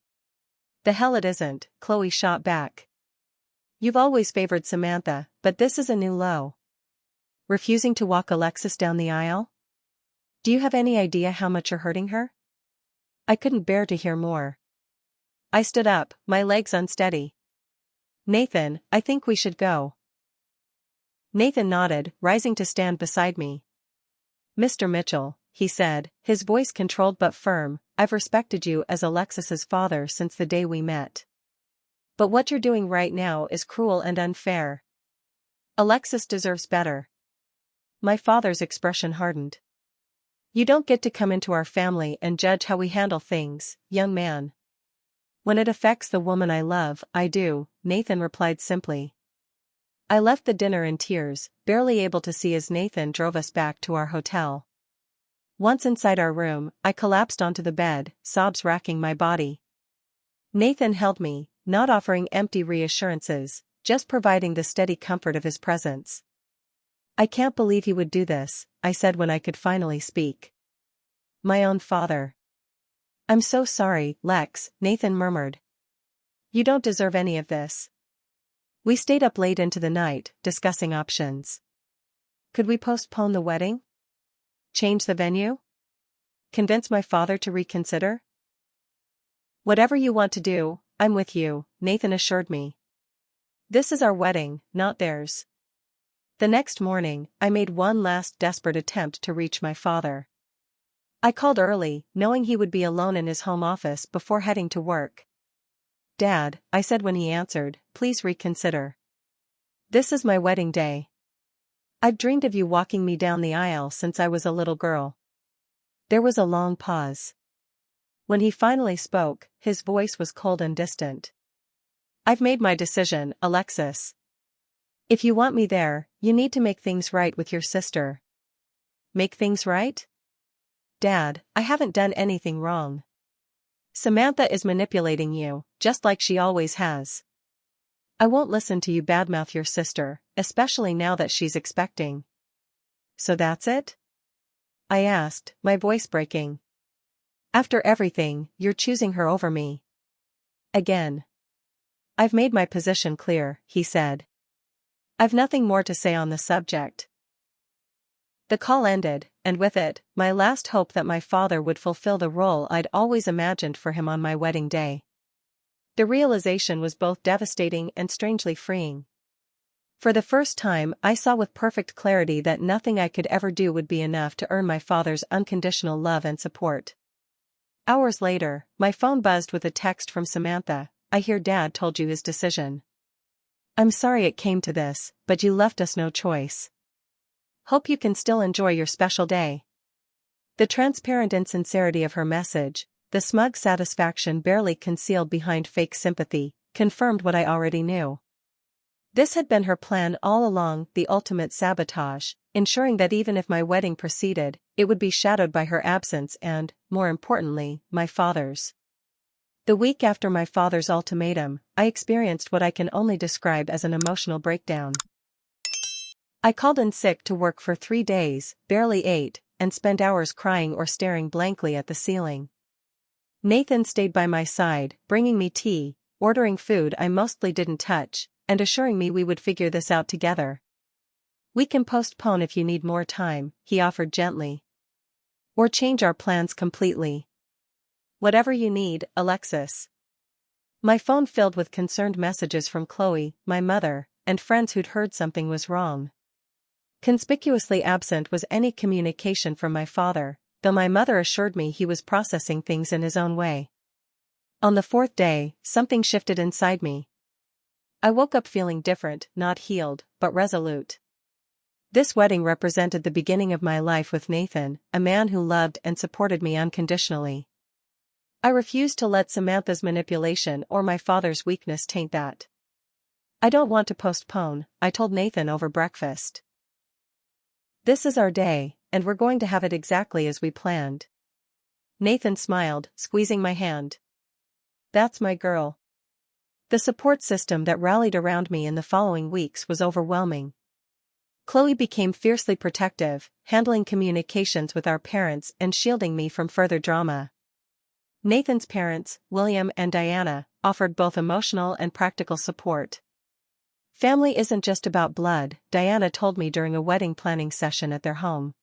Speaker 1: The hell it isn't, Chloe shot back. You've always favored Samantha, but this is a new low. Refusing to walk Alexis down the aisle? Do you have any idea how much you're hurting her? I couldn't bear to hear more. I stood up, my legs unsteady. Nathan, I think we should go. Nathan nodded, rising to stand beside me. Mr. Mitchell, he said, his voice controlled but firm, I've respected you as Alexis's father since the day we met. But what you're doing right now is cruel and unfair. Alexis deserves better. My father's expression hardened. You don't get to come into our family and judge how we handle things, young man. When it affects the woman I love, I do, Nathan replied simply. I left the dinner in tears, barely able to see as Nathan drove us back to our hotel. Once inside our room, I collapsed onto the bed, sobs racking my body. Nathan held me, not offering empty reassurances, just providing the steady comfort of his presence. I can't believe he would do this, I said when I could finally speak. My own father. I'm so sorry, Lex, Nathan murmured. You don't deserve any of this. We stayed up late into the night, discussing options. Could we postpone the wedding? Change the venue? Convince my father to reconsider? Whatever you want to do, I'm with you, Nathan assured me. This is our wedding, not theirs. The next morning, I made one last desperate attempt to reach my father. I called early, knowing he would be alone in his home office before heading to work. Dad, I said when he answered, please reconsider. This is my wedding day. I've dreamed of you walking me down the aisle since I was a little girl. There was a long pause. When he finally spoke, his voice was cold and distant. I've made my decision, Alexis. If you want me there, you need to make things right with your sister. Make things right? Dad, I haven't done anything wrong. Samantha is manipulating you, just like she always has. I won't listen to you badmouth your sister, especially now that she's expecting. So that's it? I asked, my voice breaking. After everything, you're choosing her over me. Again. I've made my position clear, he said. I've nothing more to say on the subject. The call ended, and with it, my last hope that my father would fulfill the role I'd always imagined for him on my wedding day. The realization was both devastating and strangely freeing. For the first time, I saw with perfect clarity that nothing I could ever do would be enough to earn my father's unconditional love and support. Hours later, my phone buzzed with a text from Samantha. I hear Dad told you his decision. I'm sorry it came to this, but you left us no choice. Hope you can still enjoy your special day. The transparent insincerity of her message, the smug satisfaction barely concealed behind fake sympathy, confirmed what I already knew. This had been her plan all along, the ultimate sabotage, ensuring that even if my wedding proceeded, it would be shadowed by her absence and, more importantly, my father's. The week after my father's ultimatum, I experienced what I can only describe as an emotional breakdown. I called in sick to work for 3 days, barely ate, and spend hours crying or staring blankly at the ceiling. Nathan stayed by my side, bringing me tea, ordering food I mostly didn't touch, and assuring me we would figure this out together. "We can postpone if you need more time," he offered gently. "Or change our plans completely." "Whatever you need, Alexis." My phone filled with concerned messages from Chloe, my mother, and friends who'd heard something was wrong. Conspicuously absent was any communication from my father, though my mother assured me he was processing things in his own way. On the fourth day, something shifted inside me. I woke up feeling different, not healed, but resolute. This wedding represented the beginning of my life with Nathan, a man who loved and supported me unconditionally. I refused to let Samantha's manipulation or my father's weakness taint that. "I don't want to postpone," I told Nathan over breakfast. "This is our day, and we're going to have it exactly as we planned." Nathan smiled, squeezing my hand. "That's my girl." The support system that rallied around me in the following weeks was overwhelming. Chloe became fiercely protective, handling communications with our parents and shielding me from further drama. Nathan's parents, William and Diana, offered both emotional and practical support. "Family isn't just about blood," Diana told me during a wedding planning session at their home.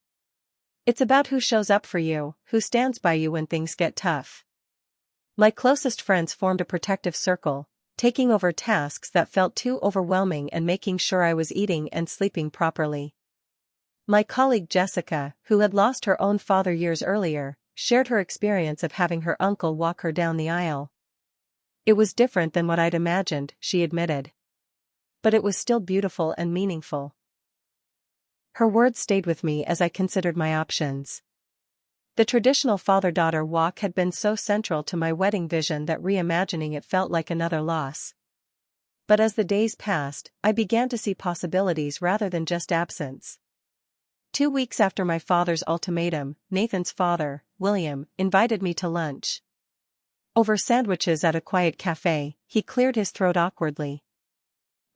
Speaker 1: "It's about who shows up for you, who stands by you when things get tough." My closest friends formed a protective circle, taking over tasks that felt too overwhelming and making sure I was eating and sleeping properly. My colleague Jessica, who had lost her own father years earlier, shared her experience of having her uncle walk her down the aisle. "It was different than what I'd imagined," she admitted. "But it was still beautiful and meaningful." Her words stayed with me as I considered my options. The traditional father-daughter walk had been so central to my wedding vision that reimagining it felt like another loss. But as the days passed, I began to see possibilities rather than just absence. 2 weeks after my father's ultimatum, Nathan's father, William, invited me to lunch. Over sandwiches at a quiet cafe, he cleared his throat awkwardly.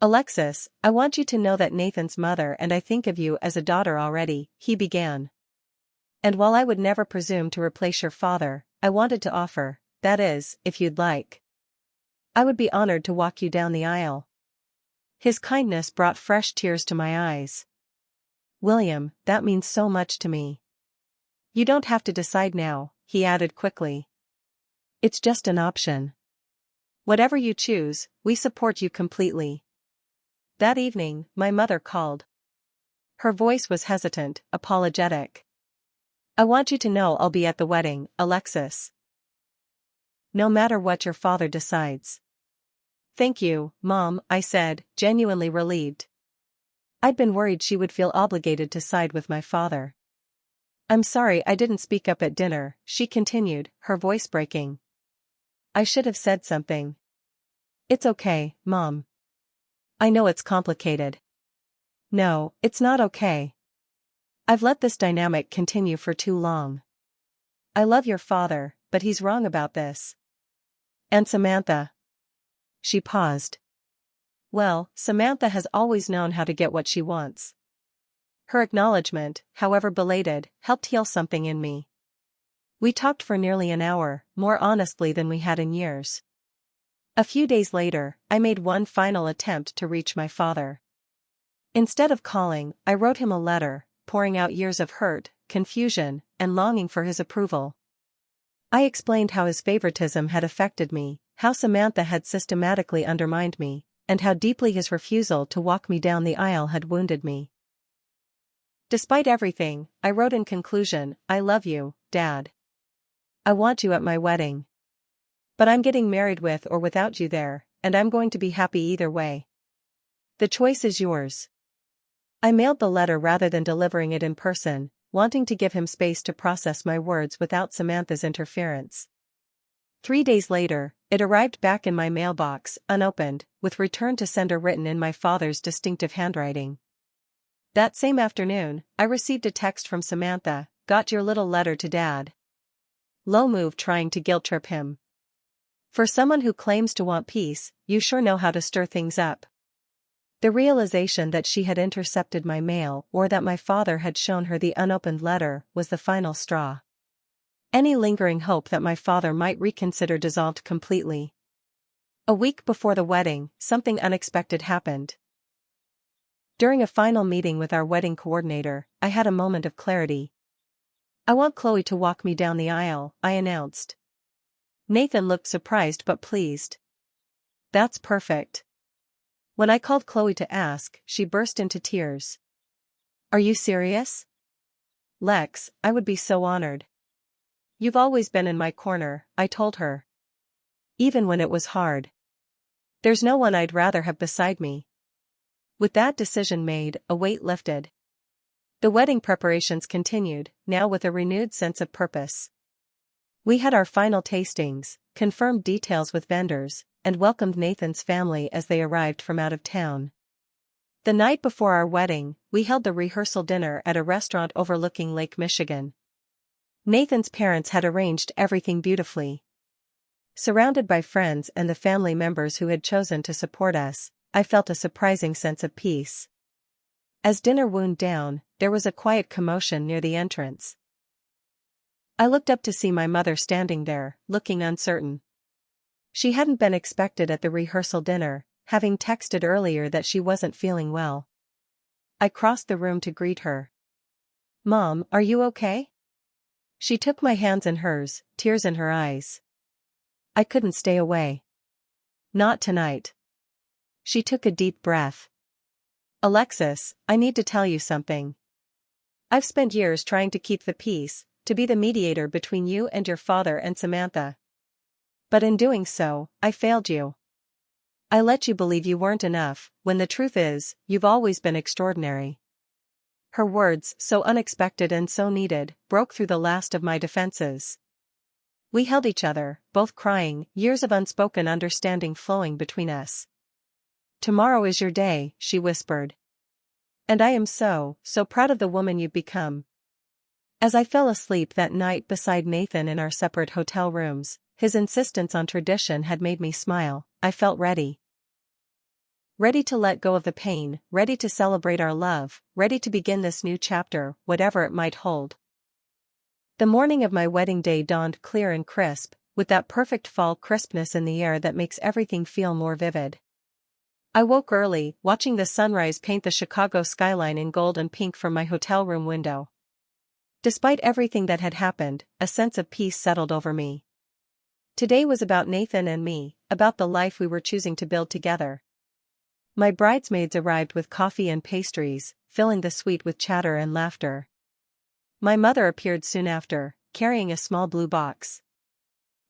Speaker 1: "Alexis, I want you to know that Nathan's mother and I think of you as a daughter already," he began. "And while I would never presume to replace your father, I wanted to offer, that is, if you'd like. I would be honored to walk you down the aisle." His kindness brought fresh tears to my eyes. "William, that means so much to me." "You don't have to decide now," he added quickly. "It's just an option. Whatever you choose, we support you completely." That evening, my mother called. Her voice was hesitant, apologetic. "I want you to know I'll be at the wedding, Alexis. No matter what your father decides." "Thank you, Mom," I said, genuinely relieved. I'd been worried she would feel obligated to side with my father. "I'm sorry I didn't speak up at dinner," she continued, her voice breaking. "I should have said something." "It's okay, Mom. I know it's complicated." "No, it's not okay. I've let this dynamic continue for too long. I love your father, but he's wrong about this. And Samantha." She paused. "Well, Samantha has always known how to get what she wants." Her acknowledgement, however belated, helped heal something in me. We talked for nearly an hour, more honestly than we had in years. A few days later, I made one final attempt to reach my father. Instead of calling, I wrote him a letter, pouring out years of hurt, confusion, and longing for his approval. I explained how his favoritism had affected me, how Samantha had systematically undermined me, and how deeply his refusal to walk me down the aisle had wounded me. "Despite everything," I wrote in conclusion, "I love you, Dad. I want you at my wedding. But I'm getting married with or without you there, and I'm going to be happy either way. The choice is yours." I mailed the letter rather than delivering it in person, wanting to give him space to process my words without Samantha's interference. 3 days later, it arrived back in my mailbox, unopened, with return to sender written in my father's distinctive handwriting. That same afternoon, I received a text from Samantha, "Got your little letter to Dad." Low move trying to guilt-trip him. For someone who claims to want peace, you sure know how to stir things up. The realization that she had intercepted my mail or that my father had shown her the unopened letter was the final straw. Any lingering hope that my father might reconsider dissolved completely. A week before the wedding, something unexpected happened. During a final meeting with our wedding coordinator, I had a moment of clarity. "I want Chloe to walk me down the aisle," I announced. Nathan looked surprised but pleased. "That's perfect." When I called Chloe to ask, she burst into tears. "Are you serious?" "Lex, I would be so honored." "You've always been in my corner," I told her. "Even when it was hard. There's no one I'd rather have beside me." With that decision made, a weight lifted. The wedding preparations continued, now with a renewed sense of purpose. We had our final tastings, confirmed details with vendors, and welcomed Nathan's family as they arrived from out of town. The night before our wedding, we held the rehearsal dinner at a restaurant overlooking Lake Michigan. Nathan's parents had arranged everything beautifully. Surrounded by friends and the family members who had chosen to support us, I felt a surprising sense of peace. As dinner wound down, there was a quiet commotion near the entrance. I looked up to see my mother standing there, looking uncertain. She hadn't been expected at the rehearsal dinner, having texted earlier that she wasn't feeling well. I crossed the room to greet her. "Mom, are you okay?" She took my hands in hers, tears in her eyes. I couldn't stay away. "Not tonight." She took a deep breath. "Alexis, I need to tell you something. I've spent years trying to keep the peace, to be the mediator between you and your father and Samantha. But in doing so, I failed you. I let you believe you weren't enough, when the truth is, you've always been extraordinary." Her words, so unexpected and so needed, broke through the last of my defenses. We held each other, both crying, years of unspoken understanding flowing between us. "Tomorrow is your day," she whispered. "And I am so proud of the woman you've become." As I fell asleep that night beside Nathan in our separate hotel rooms, his insistence on tradition had made me smile. I felt ready. Ready to let go of the pain, ready to celebrate our love, ready to begin this new chapter, whatever it might hold. The morning of my wedding day dawned clear and crisp, with that perfect fall crispness in the air that makes everything feel more vivid. I woke early, watching the sunrise paint the Chicago skyline in gold and pink from my hotel room window. Despite everything that had happened, a sense of peace settled over me. Today was about Nathan and me, about the life we were choosing to build together. My bridesmaids arrived with coffee and pastries, filling the suite with chatter and laughter. My mother appeared soon after, carrying a small blue box.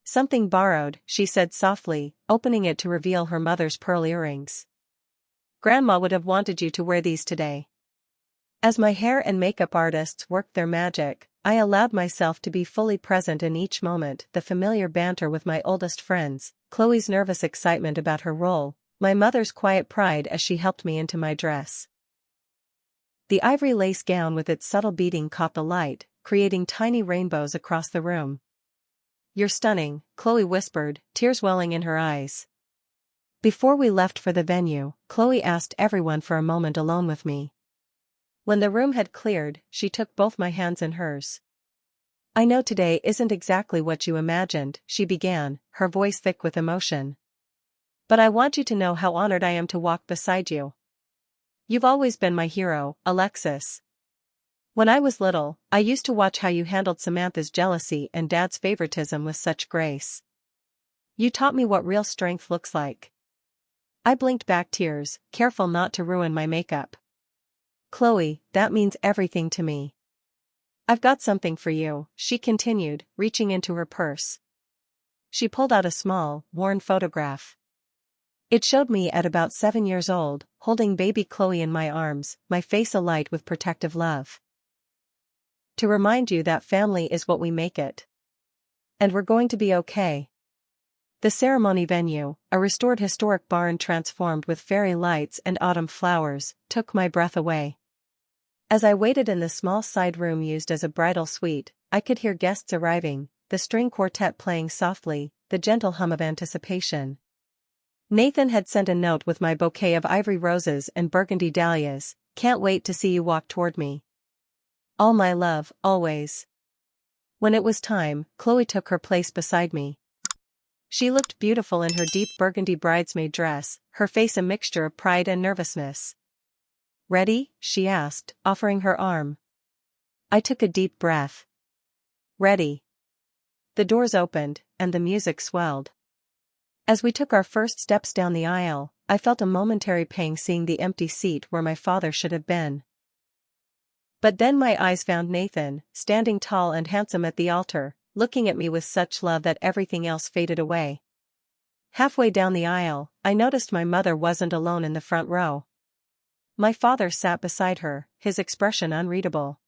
Speaker 1: "Something borrowed," she said softly, opening it to reveal her mother's pearl earrings. "Grandma would have wanted you to wear these today." As my hair and makeup artists worked their magic, I allowed myself to be fully present in each moment, the familiar banter with my oldest friends, Chloe's nervous excitement about her role, my mother's quiet pride as she helped me into my dress. The ivory lace gown with its subtle beading caught the light, creating tiny rainbows across the room. "You're stunning," Chloe whispered, tears welling in her eyes. Before we left for the venue, Chloe asked everyone for a moment alone with me. When the room had cleared, she took both my hands in hers. "I know today isn't exactly what you imagined," she began, her voice thick with emotion. "But I want you to know how honored I am to walk beside you. You've always been my hero, Alexis. When I was little, I used to watch how you handled Samantha's jealousy and Dad's favoritism with such grace. You taught me what real strength looks like." I blinked back tears, careful not to ruin my makeup. "Chloe, that means everything to me. I've got something for you," she continued, reaching into her purse. She pulled out a small, worn photograph. It showed me at about 7 years old, holding baby Chloe in my arms, my face alight with protective love. "To remind you that family is what we make it. And we're going to be okay." The ceremony venue, a restored historic barn transformed with fairy lights and autumn flowers, took my breath away. As I waited in the small side room used as a bridal suite, I could hear guests arriving, the string quartet playing softly, the gentle hum of anticipation. Nathan had sent a note with my bouquet of ivory roses and burgundy dahlias. Can't wait to see you walk toward me. All my love, always. When it was time, Chloe took her place beside me. She looked beautiful in her deep burgundy bridesmaid dress, her face a mixture of pride and nervousness. Ready? She asked, offering her arm. I took a deep breath. Ready. The doors opened, and the music swelled. As we took our first steps down the aisle, I felt a momentary pang seeing the empty seat where my father should have been. But then my eyes found Nathan, standing tall and handsome at the altar, looking at me with such love that everything else faded away. Halfway down the aisle, I noticed my mother wasn't alone in the front row. My father sat beside her, his expression unreadable.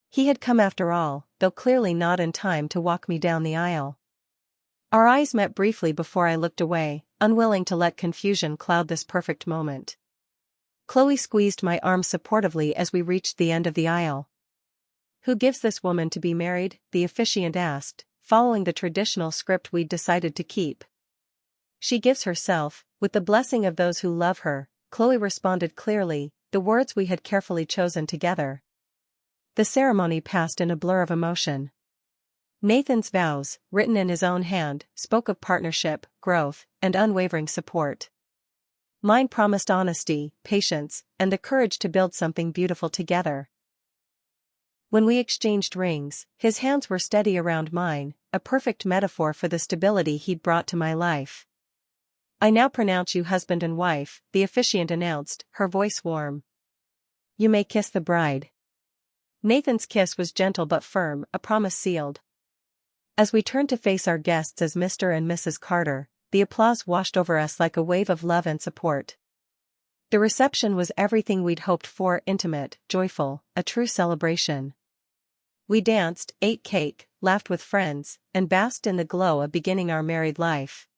Speaker 1: He had come after all, though clearly not in time to walk me down the aisle. Our eyes met briefly before I looked away, unwilling to let confusion cloud this perfect moment. Chloe squeezed my arm supportively as we reached the end of the aisle. Who gives this woman to be married? The officiant asked, following the traditional script we'd decided to keep. She gives herself, with the blessing of those who love her, Chloe responded clearly, the words we had carefully chosen together. The ceremony passed in a blur of emotion. Nathan's vows, written in his own hand, spoke of partnership, growth, and unwavering support. Mine promised honesty, patience, and the courage to build something beautiful together. When we exchanged rings, his hands were steady around mine, a perfect metaphor for the stability he'd brought to my life. I now pronounce you husband and wife, the officiant announced, her voice warm. You may kiss the bride. Nathan's kiss was gentle but firm, a promise sealed. As we turned to face our guests as Mr. and Mrs. Carter, the applause washed over us like a wave of love and support. The reception was everything we'd hoped for, intimate, joyful, a true celebration. We danced, ate cake, laughed with friends, and basked in the glow of beginning our married life.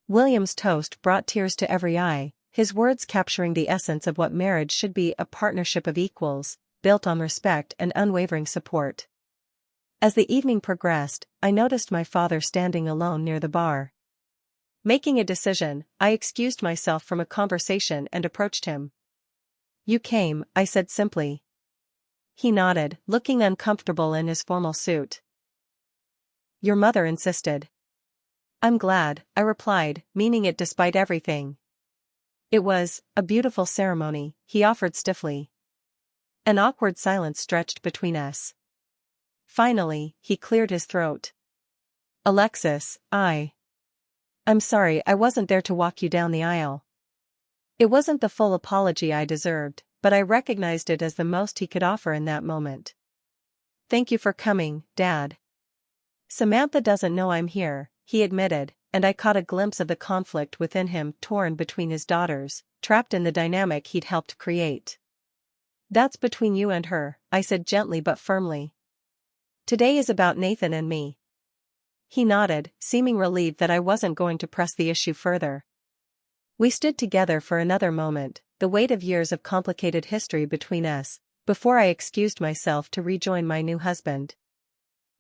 Speaker 1: William's toast brought tears to every eye, his words capturing the essence of what marriage should be, a partnership of equals, built on respect and unwavering support. As the evening progressed, I noticed my father standing alone near the bar. Making a decision, I excused myself from a conversation and approached him. You came, I said simply. He nodded, looking uncomfortable in his formal suit. Your mother insisted. I'm glad, I replied, meaning it despite everything. It was a beautiful ceremony, he offered stiffly. An awkward silence stretched between us. Finally, he cleared his throat. Alexis, I'm sorry I wasn't there to walk you down the aisle. It wasn't the full apology I deserved, but I recognized it as the most he could offer in that moment. Thank you for coming, Dad. Samantha doesn't know I'm here, he admitted, and I caught a glimpse of the conflict within him, torn between his daughters, trapped in the dynamic he'd helped create. That's between you and her, I said gently but firmly. Today is about Nathan and me. He nodded, seeming relieved that I wasn't going to press the issue further. We stood together for another moment, the weight of years of complicated history between us, before I excused myself to rejoin my new husband.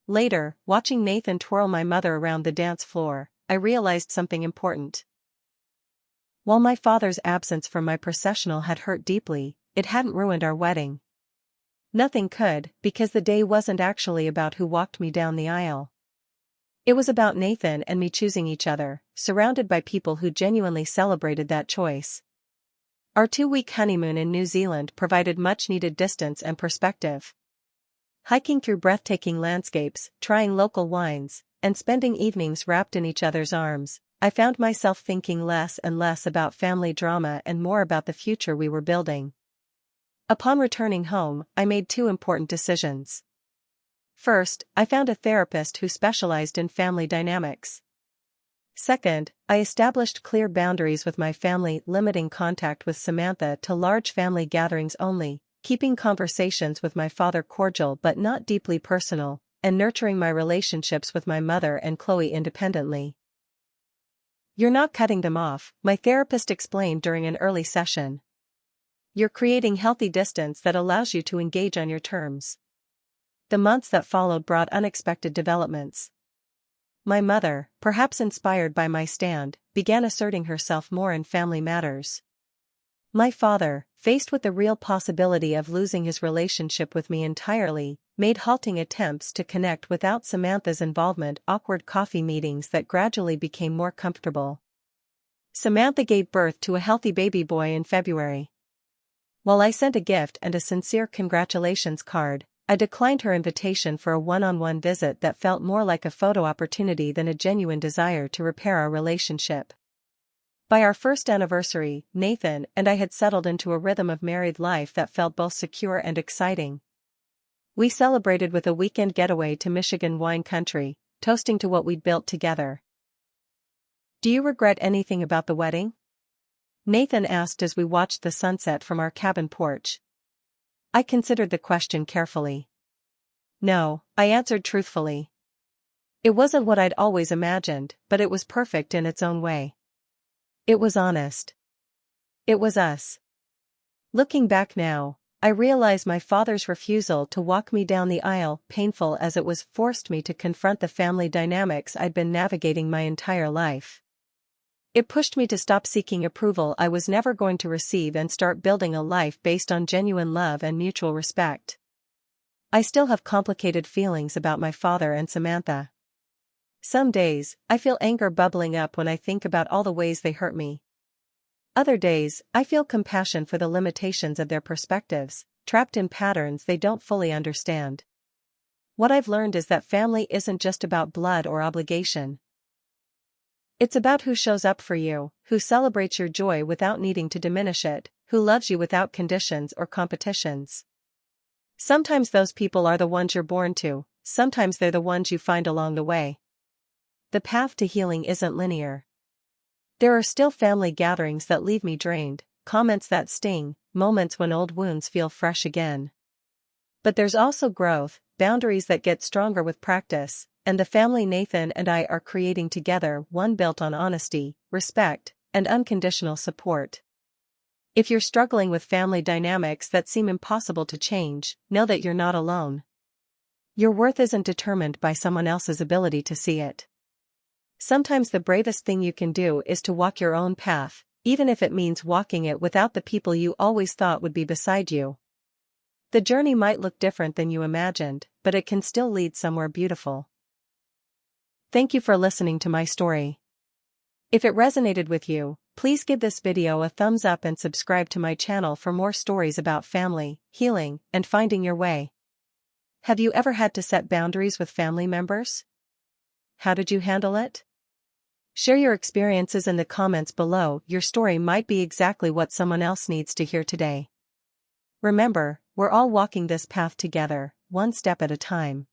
Speaker 1: Later, watching Nathan twirl my mother around the dance floor, I realized something important. While my father's absence from my processional had hurt deeply, it hadn't ruined our wedding. Nothing could, because the day wasn't actually about who walked me down the aisle. It was about Nathan and me choosing each other, surrounded by people who genuinely celebrated that choice. Our 2-week honeymoon in New Zealand provided much-needed distance and perspective. Hiking through breathtaking landscapes, trying local wines, and spending evenings wrapped in each other's arms, I found myself thinking less and less about family drama and more about the future we were building. Upon returning home, I made 2 important decisions. First, I found a therapist who specialized in family dynamics. Second, I established clear boundaries with my family, limiting contact with Samantha to large family gatherings only, keeping conversations with my father cordial but not deeply personal, and nurturing my relationships with my mother and Chloe independently. You're not cutting them off, my therapist explained during an early session. You're creating healthy distance that allows you to engage on your terms. The months that followed brought unexpected developments. My mother, perhaps inspired by my stand, began asserting herself more in family matters. My father, faced with the real possibility of losing his relationship with me entirely, made halting attempts to connect without Samantha's involvement, awkward coffee meetings that gradually became more comfortable. Samantha gave birth to a healthy baby boy in February. While I sent a gift and a sincere congratulations card, I declined her invitation for a one-on-one visit that felt more like a photo opportunity than a genuine desire to repair our relationship. By our first anniversary, Nathan and I had settled into a rhythm of married life that felt both secure and exciting. We celebrated with a weekend getaway to Michigan wine country, toasting to what we'd built together. "Do you regret anything about the wedding?" Nathan asked as we watched the sunset from our cabin porch. I considered the question carefully. "No," I answered truthfully. "It wasn't what I'd always imagined, but it was perfect in its own way. It was honest. It was us." Looking back now, I realize my father's refusal to walk me down the aisle, painful as it was, forced me to confront the family dynamics I'd been navigating my entire life. It pushed me to stop seeking approval I was never going to receive and start building a life based on genuine love and mutual respect. I still have complicated feelings about my father and Samantha. Some days, I feel anger bubbling up when I think about all the ways they hurt me. Other days, I feel compassion for the limitations of their perspectives, trapped in patterns they don't fully understand. What I've learned is that family isn't just about blood or obligation. It's about who shows up for you, who celebrates your joy without needing to diminish it, who loves you without conditions or competitions. Sometimes those people are the ones you're born to, sometimes they're the ones you find along the way. The path to healing isn't linear. There are still family gatherings that leave me drained, comments that sting, moments when old wounds feel fresh again. But there's also growth, boundaries that get stronger with practice, and the family Nathan and I are creating together, one built on honesty, respect, and unconditional support. If you're struggling with family dynamics that seem impossible to change, know that you're not alone. Your worth isn't determined by someone else's ability to see it. Sometimes the bravest thing you can do is to walk your own path, even if it means walking it without the people you always thought would be beside you. The journey might look different than you imagined, but it can still lead somewhere beautiful. Thank you for listening to my story. If it resonated with you, please give this video a thumbs up and subscribe to my channel for more stories about family, healing, and finding your way. Have you ever had to set boundaries with family members? How did you handle it? Share your experiences in the comments below. Your story might be exactly what someone else needs to hear today. Remember, we're all walking this path together, one step at a time.